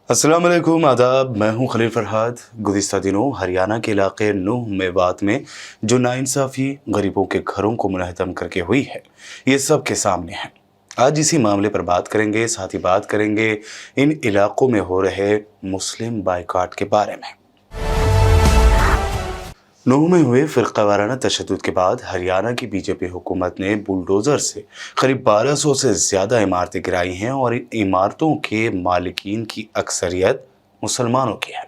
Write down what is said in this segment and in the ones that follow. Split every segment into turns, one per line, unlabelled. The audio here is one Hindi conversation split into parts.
अस्सलाम वालेकुम, आदाब। मैं हूं खलील फरहाद। गुज़िश्ता दिनों हरियाणा के इलाके नूह मेवात में जो नाइंसाफ़ी गरीबों के घरों को मुनहदम करके हुई है, ये सब के सामने है। आज इसी मामले पर बात करेंगे, साथ ही बात करेंगे इन इलाकों में हो रहे मुस्लिम बाइकाट के बारे में। नूह में हुए फ़िरक़ावाराना तशद्दुद के बाद हरियाणा की बीजेपी हुकूमत ने बुलडोज़र से करीब 1200 से ज़्यादा इमारतें गिराई हैं और इन इमारतों के मालिकीन की अक्सरियत मुसलमानों की है।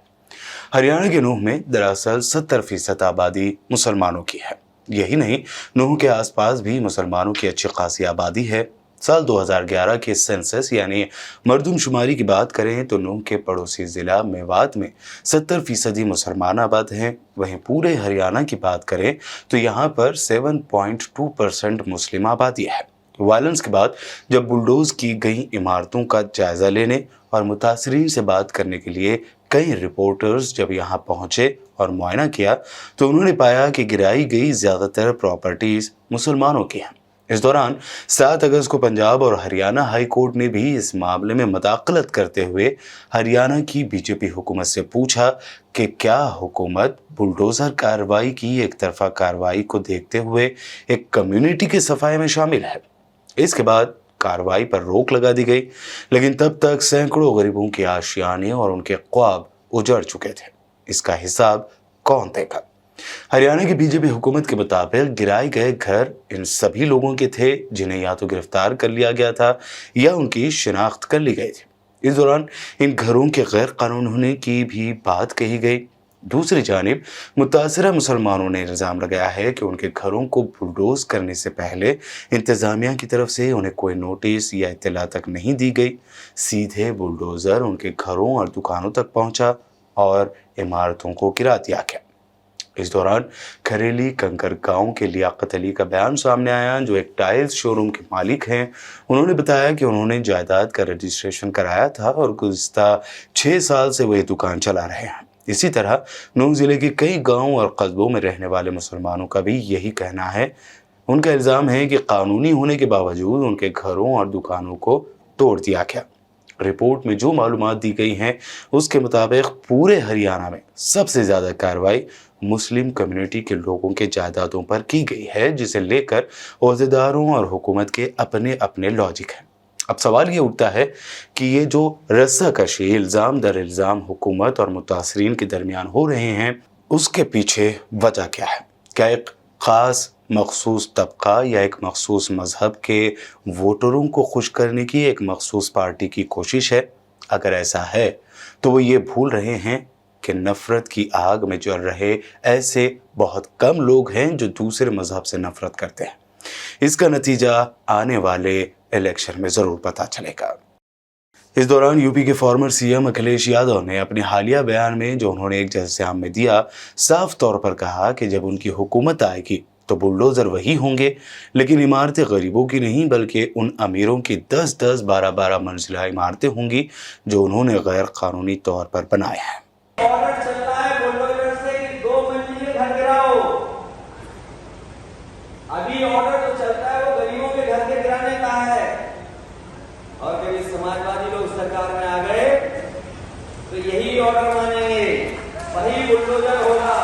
हरियाणा के नूह में दरअसल 70% आबादी मुसलमानों की है। यही नहीं, नूह के आसपास भी मुसलमानों की अच्छी खासी आबादी है। साल 2011 के सेंसस यानी मरदमशुमारी की बात करें तो नूह के पड़ोसी ज़िला मेवात में 70% मुसलमान आबाद हैं। वहीं पूरे हरियाणा की बात करें तो यहाँ पर 7.2% मुस्लिम आबादी है। वायलेंस के बाद जब बुलडोज की गई इमारतों का जायजा लेने और मुतासरीन से बात करने के लिए कई रिपोर्टर्स जब यहाँ पहुंचे और मुआयना किया तो उन्होंने पाया कि गिराई गई ज़्यादातर प्रॉपर्टीज़ मुसलमानों की हैं। इस दौरान 7 अगस्त को पंजाब और हरियाणा हाई कोर्ट ने भी इस मामले में मदाखलत करते हुए हरियाणा की बीजेपी हुकूमत से पूछा कि क्या हुकूमत बुलडोज़र कार्रवाई की एक तरफा कार्रवाई को देखते हुए एक कम्युनिटी की सफाई में शामिल है। इसके बाद कार्रवाई पर रोक लगा दी गई, लेकिन तब तक सैकड़ों गरीबों के आशियाने और उनके ख्वाब उजड़ चुके थे। इसका हिसाब कौन देगा? हरियाणा की बीजेपी हुकूमत के मुताबिक गिराए गए घर इन सभी लोगों के थे जिन्हें या तो गिरफ्तार कर लिया गया था या उनकी शिनाख्त कर ली गई थी। इस दौरान इन घरों के गैर कानून होने की भी बात कही गई। दूसरी जानिब मुतासरा मुसलमानों ने इल्ज़ाम लगाया है कि उनके घरों को बुलडोज करने से पहले इंतज़ामिया की तरफ से उन्हें कोई नोटिस या इत्तला तक नहीं दी गई। सीधे बुलडोज़र उनके घरों और दुकानों तक पहुंचा और इमारतों को गिरा दिया गया। इस दौरान खरेली कंकर गांव के लियाकत अली का बयान सामने आया, जो एक टाइल्स शोरूम के मालिक हैं। उन्होंने बताया कि उन्होंने जायदाद का रजिस्ट्रेशन कराया था और गुज़िश्ता 6 साल से वही दुकान चला रहे हैं। इसी तरह नूह ज़िले के कई गांव और कस्बों में रहने वाले मुसलमानों का भी यही कहना है। उनका इल्ज़ाम है कि कानूनी होने के बावजूद उनके घरों और दुकानों को तोड़ दिया गया। रिपोर्ट में जो मालूमात दी गई हैं उसके मुताबिक पूरे हरियाणा में सबसे ज़्यादा कार्रवाई मुस्लिम कम्युनिटी के लोगों के जायदादों पर की गई है, जिसे लेकर ओहदेदारों और हुकूमत के अपने अपने लॉजिक हैं। अब सवाल ये उठता है कि ये जो रस्साकशी इल्ज़ाम दर इल्ज़ाम हुकूमत और मुतासरीन के दरमियान हो रहे हैं, उसके पीछे वजह क्या है? क्या एक ख़ास मखसूस तबका या एक मखसूस मज़हब के वोटरों को खुश करने की एक मखसूस पार्टी की कोशिश है? अगर ऐसा है तो वो ये भूल रहे हैं कि नफ़रत की आग में जल रहे ऐसे बहुत कम लोग हैं जो दूसरे मज़हब से नफ़रत करते हैं। इसका नतीजा आने वाले इलेक्शन में ज़रूर पता चलेगा। इस दौरान यूपी के फॉर्मर सीएम अखिलेश यादव ने अपने हालिया बयान में जो उन्होंने एक जलसे-आम में दिया, साफ तौर पर कहा कि जब उनकी हुकूमत आएगी तो बुलडोज़र वही होंगे, लेकिन इमारतें गरीबों की नहीं बल्कि उन अमीरों की 10-10, 12-12 मंजिला इमारतें होंगी जो उन्होंने गैर कानूनी तौर पर बनाए हैं।
ऑर्डर चल रहा है बुलडोजर से कि 2 मंजिले घर गिराओ। अभी ऑर्डर जो चलता है वो गरीबों के घर के गिराने का है, और कभी समाजवादी लोग सरकार में आ गए तो यही ऑर्डर मानेंगे, वही बुलडोजर होगा।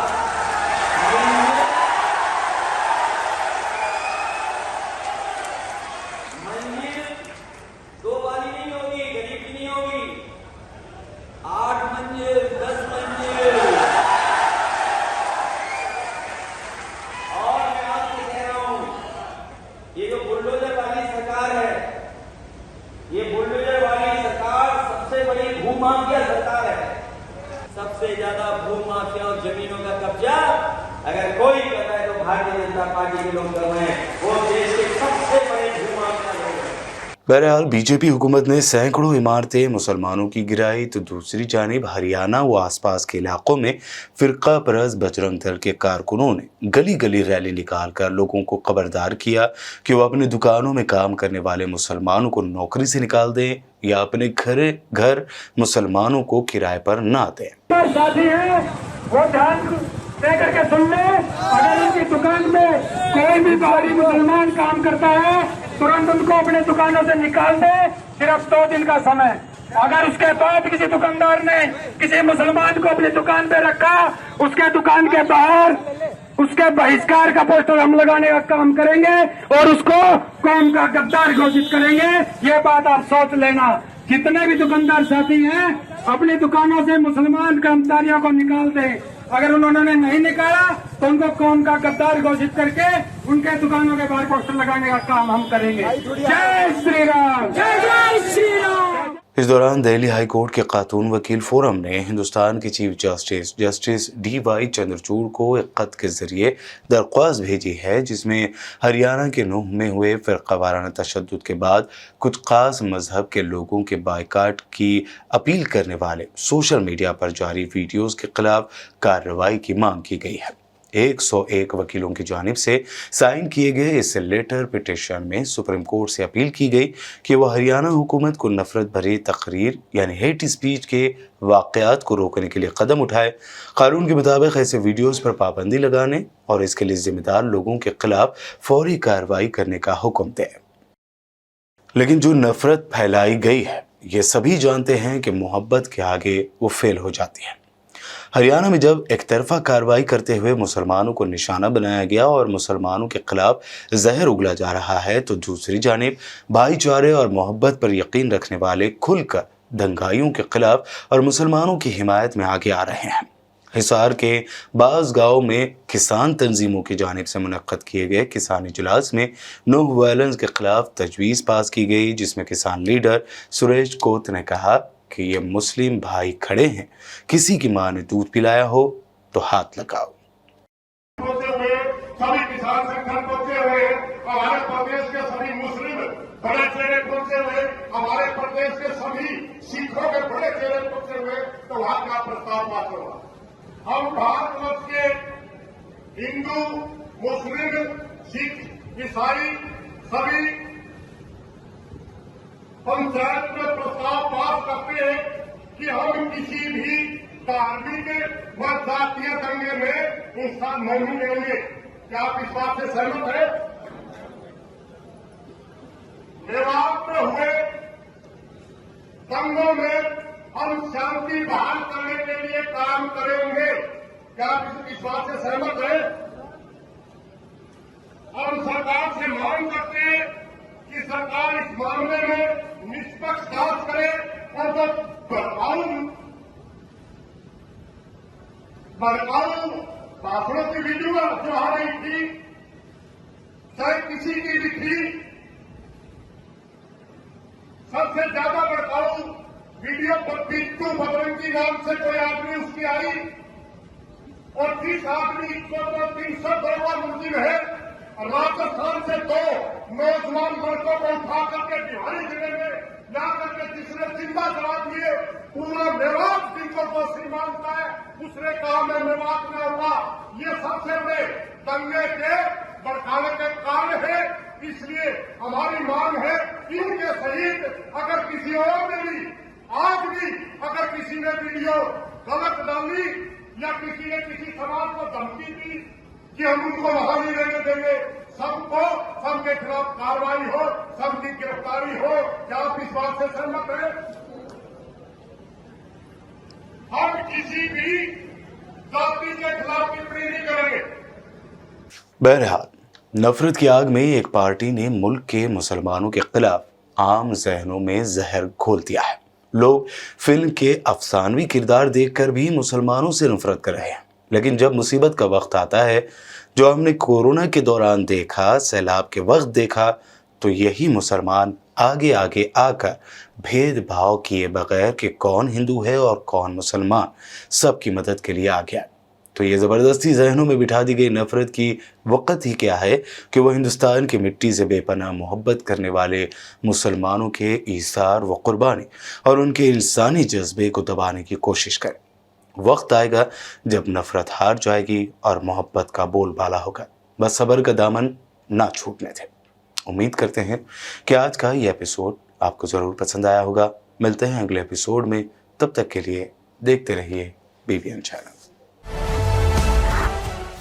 मंजिल 2 वाली नहीं होगी, गरीब की नहीं होगी, 8 मंजिल, 10 मंजिल। और मैं आपको कह रहा हूं, ये जो बुलडोजर वाली सरकार है, ये बुलडोजर वाली सरकार सबसे बड़ी भूमाफिया सरकार है। सबसे ज्यादा भूमाफिया और जमीनों का कब्जा अगर कोई कर रहा है तो भारतीय जनता पार्टी के लोग कर रहे हैं। वो देश के सबसे बड़े भूमाफिया लोग हैं।
बहरहाल बीजेपी हुकूमत ने सैकड़ों इमारतें मुसलमानों की गिराई, तो दूसरी जानिब हरियाणा व आसपास के इलाकों में फ़िरका परस्त बजरंग दल के कारकुनों ने गली गली रैली निकालकर लोगों को खबरदार किया कि वो अपनी दुकानों में काम करने वाले मुसलमानों को नौकरी से निकाल दें या अपने घर मुसलमानों को किराए पर ना दें।
वो ध्यान दे करके सुन ले, अगर उनकी दुकान में कोई भी बाहरी मुसलमान काम करता है तुरंत उनको अपने दुकानों से निकाल दे। सिर्फ 2 दिन का समय। अगर उसके बाद किसी दुकानदार ने किसी मुसलमान को अपनी दुकान पे रखा, उसके दुकान के बाहर उसके बहिष्कार का पोस्टर हम लगाने का काम करेंगे और उसको कौम का गद्दार घोषित करेंगे। ये बात आप सोच लेना। जितने भी दुकानदार साथी हैं अपनी दुकानों से मुसलमान कर्मचारियों को निकाल दें। अगर उन्होंने नहीं निकाला तो उनको कौम का गद्दार घोषित करके उनके दुकानों के बाहर पोस्टर लगाने का काम हम करेंगे। जय श्री राम, जय जय श्री राम।
इस दौरान दिल्ली हाई कोर्ट के खातून वकील फोरम ने हिंदुस्तान के चीफ जस्टिस DY चंद्रचूड़ को एक खत के जरिए दरख्वास्त भेजी है, जिसमें हरियाणा के नूह में हुए फिरकावाराना तशद्दुद के बाद कुछ खास मजहब के लोगों के बायकाट की अपील करने वाले सोशल मीडिया पर जारी वीडियोस के खिलाफ कार्रवाई की मांग की गई है। 101 वकीलों की जानिब से साइन किए गए इस लेटर पिटिशन में सुप्रीम कोर्ट से अपील की गई कि वह हरियाणा हुकूमत को नफरत भरी तकरीर यानी हेट स्पीच के वाक़यात को रोकने के लिए कदम उठाए, कानून के मुताबिक ऐसे वीडियोस पर पाबंदी लगाने और इसके लिए जिम्मेदार लोगों के खिलाफ फौरी कार्रवाई करने का हुक्म दे। लेकिन जो नफरत फैलाई गई है, ये सभी जानते हैं कि मोहब्बत के आगे वो फेल हो जाती है। हरियाणा में जब एक तरफा कार्रवाई करते हुए मुसलमानों को निशाना बनाया गया और मुसलमानों के खिलाफ जहर उगला जा रहा है, तो दूसरी जानिब भाईचारे और मोहब्बत पर यकीन रखने वाले खुलकर दंगाइयों के खिलाफ और मुसलमानों की हिमायत में आगे आ रहे हैं। हिसार के बाज़ गाँव में किसान तंजीमों की जानिब से मुनक्कद किए गए किसान इजलास में नो वायलेंस के खिलाफ तजवीज़ पास की गई, जिसमें किसान लीडर सुरेश कोत ने कहा कि ये मुस्लिम भाई खड़े हैं, किसी की माँ ने दूध पिलाया हो तो हाथ लगाओ।
सभी किसान संगठन पहुंचे हुए, हमारे प्रदेश के सभी मुस्लिम बड़े चेहरे पहुंचे हुए, हमारे प्रदेश के सभी सिखों के बड़े चेहरे पहुंचे हुए, तो वहां का प्रस्ताव पास होगा। हम भारतवर्ष के हिंदू, मुस्लिम, सिख, ईसाई सभी पंचायत में प्रस्ताव पास करते हैं कि हम किसी भी धार्मिक व जातीय दंगे में हिस्सा नहीं लेंगे। क्या आप इस बात से सहमत हैं? मेवात में हुए दंगों में हम शांति बहाल करने के लिए काम करेंगे। क्या आप इस बात से सहमत हैं? हम सरकार से मांग करते हैं कि सरकार इस मामले में निष्पक्ष जांच करे और जो भड़काऊ भाषणों की वीडियो जो आ रही थी, चाहे किसी की भी थी, सबसे ज्यादा भड़काऊ वीडियो बिट्टू बजरंगी नाम से कोई आदमी उसकी आई और जिस आदमी को 302 मुस्लिम है, राजस्थान से 2 नौजवान लड़कों को उठा करके बिहारी जिले में ला करके जिसने जिंदा जला दिए, पूरा मेवात जिनको दोषी मानता है, उसने कहा मैं मेवात में हुआ। ये सबसे बड़े दंगे के भड़काने के कारण है। इसलिए हमारी मांग है इनके सहित अगर किसी और ने भी आज भी अगर किसी ने वीडियो गलत डाली या किसी ने किसी समाज को धमकी दी कि हम उनको वहां नहीं रहने देंगे, सबके खिलाफ कार्रवाई हो, सबकी गिरफ्तारी हो। क्या आप इस बात से सहमत हैं? हम किसी भी जाति के खिलाफ टिप्पणी नहीं करेंगे।
बहरहाल नफरत की आग में एक पार्टी ने मुल्क के मुसलमानों के खिलाफ आम जहनों में जहर घोल दिया है। लोग फिल्म के अफसानवी किरदार देखकर भी मुसलमानों से नफरत कर रहे हैं, लेकिन जब मुसीबत का वक्त आता है, जो हमने कोरोना के दौरान देखा, सैलाब के वक्त देखा, तो यही मुसलमान आगे आगे आकर भेदभाव किए बगैर कि कौन हिंदू है और कौन मुसलमान, सबकी मदद के लिए आ गया। तो ये ज़बरदस्ती जहनों में बिठा दी गई नफरत की वक़्त ही क्या है कि वह हिंदुस्तान की मिट्टी से बेपनाह मोहब्बत करने वाले मुसलमानों के ईसार व कुर्बानी और उनके इंसानी जज्बे को दबाने की कोशिश करे। वक्त आएगा जब नफरत हार जाएगी और मोहब्बत का बोलबाला होगा। बस सब्र का दामन ना छूटने थे। उम्मीद करते हैं कि आज का ये एपिसोड आपको ज़रूर पसंद आया होगा। मिलते हैं अगले एपिसोड में, तब तक के लिए देखते रहिए BVN चैनल।